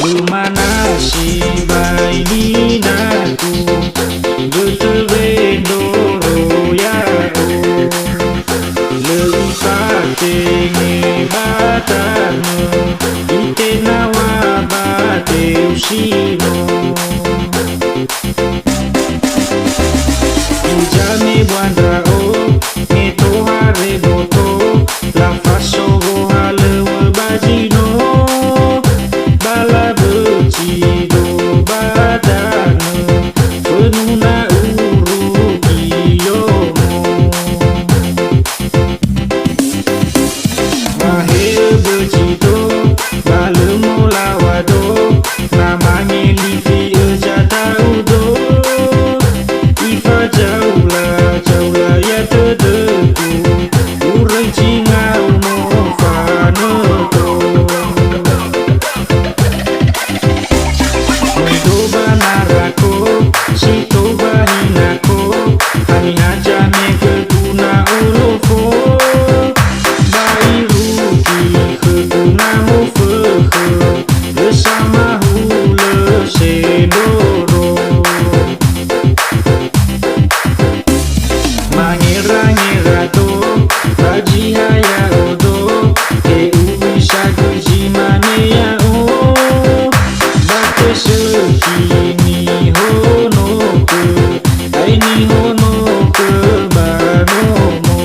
Lumana Sibai Ninagu, Judul ya Leipate batano, ite nawa bate usino. Ujame buandra o, neto hare boto, la faso go halewe bajino, bala becido badano, penuna uruki yomo. Mahir becido, bala molawado, namanya livi ejata udo. Ifa jaula ya terdeku, urang cingau mo fanoto. Mencoba narako, sitoba hinako, hani hajame keguna ulofo. Bairuki keguna mo fehe, bersama hule sedoro. Mangira to, baji haya odo, e ubisa kujimane ya o. Bate sekini hono ke, aini hono ke banomo.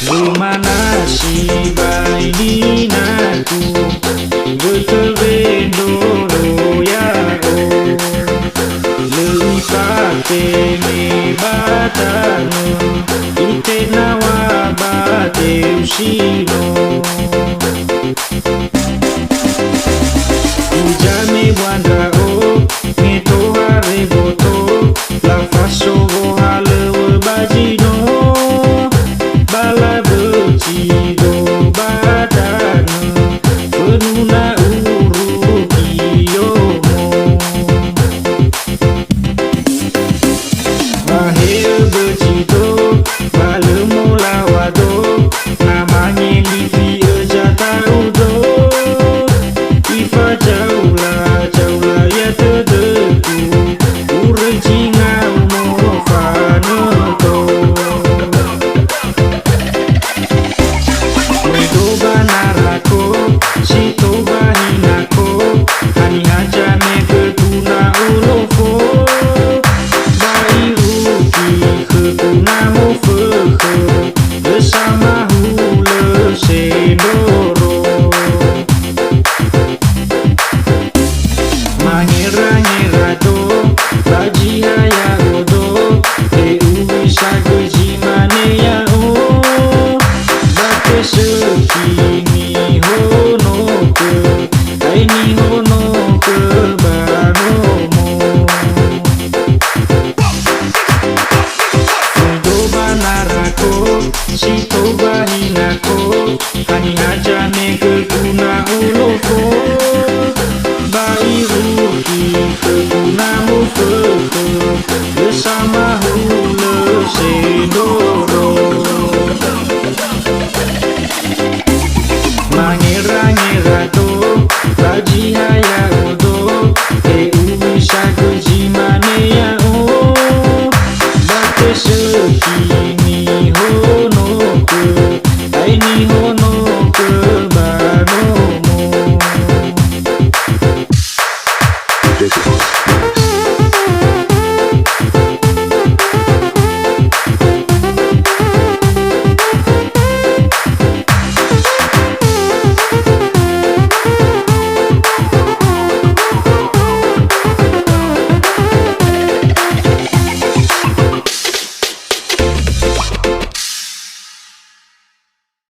Lumana Sibai Ninagu, Judul ya Leipate batano, ite nawa bate usino. Ujame buandra o, neto hare boto, la faso go halewe bajino. Bala becido badano, penuna uruki yomo. Mahir becido, bala molawado, namanya livi ejata udo. Ifa jaula ya terdeku, urang cingau mo fanoto. Mencoba narako, sitoba hinako, hani hajame keguna ulofo. Bairuki keguna mo fehe, bersama hule sedoro. Mangira to, baji haya odo, e ubisa kejimane ya o. Bate sekini